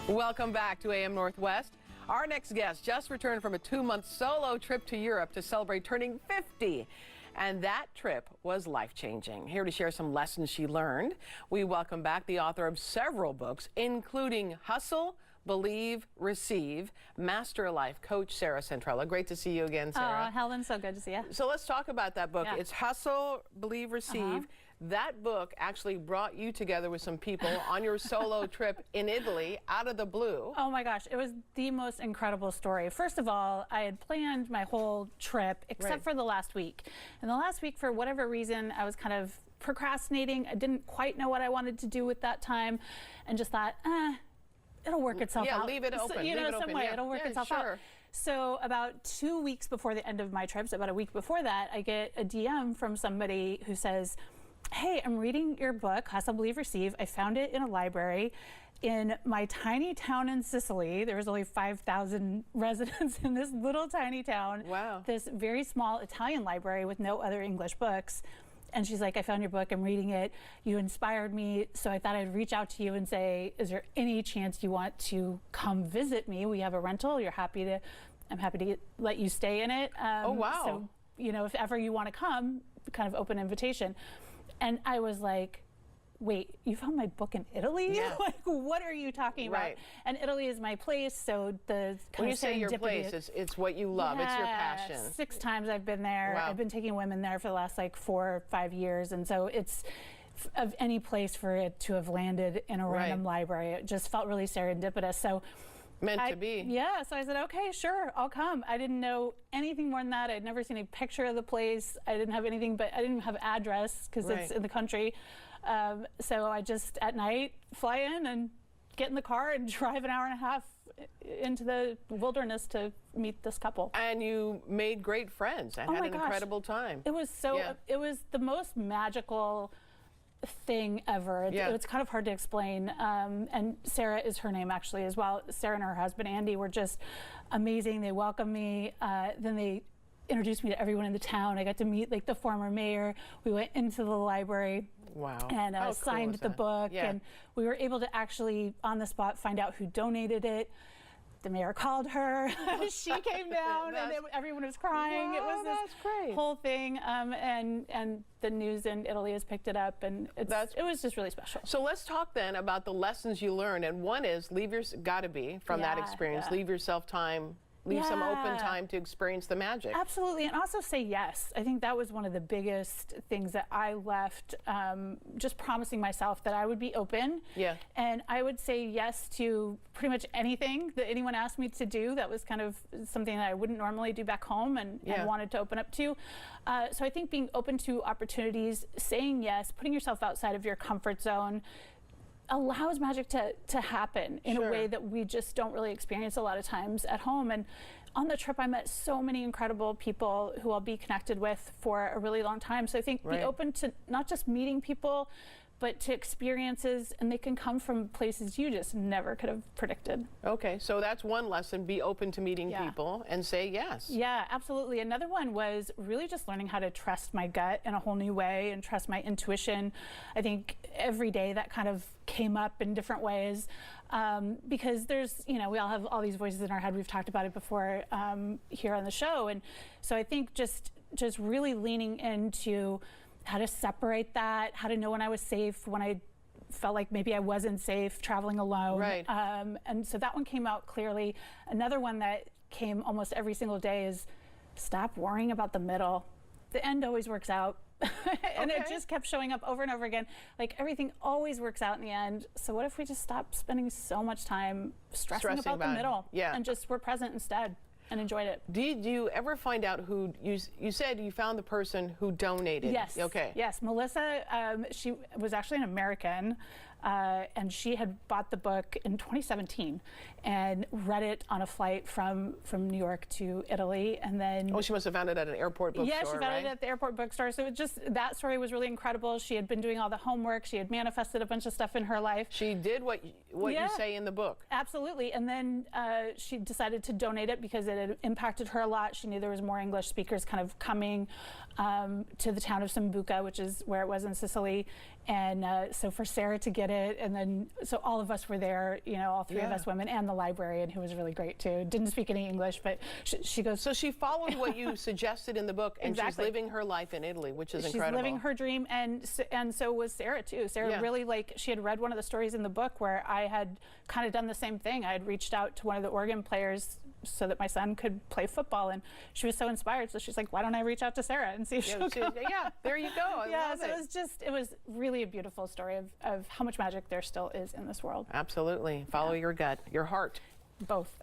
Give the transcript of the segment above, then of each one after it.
Welcome back to AM Northwest. Our next guest just returned from a 2-month solo trip to Europe to celebrate turning 50. And that trip was life-changing. Here to share some lessons she learned, we welcome back the author of several books, including Hustle, Believe, Receive, Master Life Coach Sarah Centrella. Great to see you again, Sarah. Helen, so good to see you. So let's talk about that book. Yeah. It's Hustle, Believe, Receive. That book actually brought you together with some people on your solo trip in Italy out of the blue. Oh my gosh, it was the most incredible story. First of all, I had planned my whole trip except for the last week. And the last week, for whatever reason, I was kind of procrastinating. I didn't quite know what I wanted to do with that time and just thought, it'll work itself out. Yeah, leave it open. So, you know, some way it'll work itself out. So about 2 weeks before the end of my trip, so about a week before that, I get a DM from somebody who says, hey, I'm reading your book, Hustle, Believe, Receive. I found it in a library in my tiny town in Sicily. There was only 5,000 residents in this little tiny town. Wow. This very small Italian library with no other English books. And she's like, I found your book, I'm reading it. You inspired me, so I thought I'd reach out to you and say, is there any chance you want to come visit me? We have a rental, I'm happy to let you stay in it. Oh, wow. So, you know, if ever you want to come, kind of open invitation. And I was like, wait, you found my book in Italy? Yeah. Like, what are you talking about? Right. And Italy is my place, so the when you say your place, it's what you love, it's your passion. 6 times I've been there. Wow. I've been taking women there for the last like 4 or 5 years, and so it's of any place for it to have landed in a random library. It just felt really serendipitous. So. Meant to be. Yeah, so I said, okay, sure, I'll come. I didn't know anything more than that. I'd never seen a picture of the place. I didn't have anything, but I didn't have address because it's in the country. So I just, at night, fly in and get in the car and drive an hour and a half into the wilderness to meet this couple. And you made great friends and had an incredible time. It was so, it was the most magical thing ever. It's kind of hard to explain. And Sarah is her name actually as well. Sarah and her husband Andy were just amazing. They welcomed me. Then they introduced me to everyone in the town. I got to meet like the former mayor. We went into the library. Wow. And signed the book. And we were able to actually on the spot find out who donated it. The mayor called her. She came down, and everyone was crying. Wow, it was this whole thing, and the news in Italy has picked it up, and it was just really special. So let's talk then about the lessons you learned, and one is gotta be from that experience. Leave yourself time. Leave some open time to experience the magic. Absolutely, and also say yes. I think that was one of the biggest things that I left, just promising myself that I would be open. Yeah. And I would say yes to pretty much anything that anyone asked me to do. That was kind of something that I wouldn't normally do back home and wanted to open up to. So I think being open to opportunities, saying yes, putting yourself outside of your comfort zone, allows magic to happen in a way that we just don't really experience a lot of times at home. And on the trip, I met so many incredible people who I'll be connected with for a really long time. So I think be open to not just meeting people, but to experiences, and they can come from places you just never could have predicted. Okay, so that's one lesson, be open to meeting people and say yes. Yeah, absolutely. Another one was really just learning how to trust my gut in a whole new way and trust my intuition. I think every day that kind of came up in different ways because there's, you know, we all have all these voices in our head. We've talked about it before here on the show. And so I think just really leaning into how to separate that, how to know when I was safe, when I felt like maybe I wasn't safe traveling alone. Right. And so that one came out clearly. Another one that came almost every single day is stop worrying about the middle. The end always works out. And it just kept showing up over and over again. Like everything always works out in the end. So what if we just stop spending so much time stressing about the middle and just were present instead? And enjoyed it. Did you ever find out who, you said you found the person who donated? Yes. Okay. Yes, Melissa, she was actually an American, and she had bought the book in 2017 and read it on a flight from New York to Italy, and then... Oh, she must have found it at an airport bookstore, Yeah, she found it at the airport bookstore. So it just, that story was really incredible. She had been doing all the homework. She had manifested a bunch of stuff in her life. She did what you say in the book. Absolutely. And then she decided to donate it because it had impacted her a lot. She knew there was more English speakers kind of coming to the town of Sambuca, which is where it was in Sicily. And so for Sarah to get it, and then so all of us were there, you know, all three of us women, and the librarian, who was really great too. Didn't speak any English, but she goes. So she followed what you suggested in the book, and she's living her life in Italy, which is incredible. She's living her dream, and so was Sarah too. Sarah really, like, she had read one of the stories in the book where I had kind of done the same thing. I had reached out to one of the Oregon players so that my son could play football, and she was so inspired. So she's like, "Why don't I reach out to Sarah and see if she'll come?" Yeah, there you go. I love it. It was really a beautiful story of how much magic there still is in this world. Absolutely. Follow your gut, your heart. Both.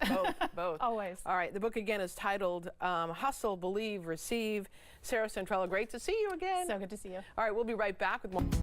Both. Always. All right. The book again is titled Hustle, Believe, Receive. Sarah Centrella, great to see you again. So good to see you. All right. We'll be right back with more.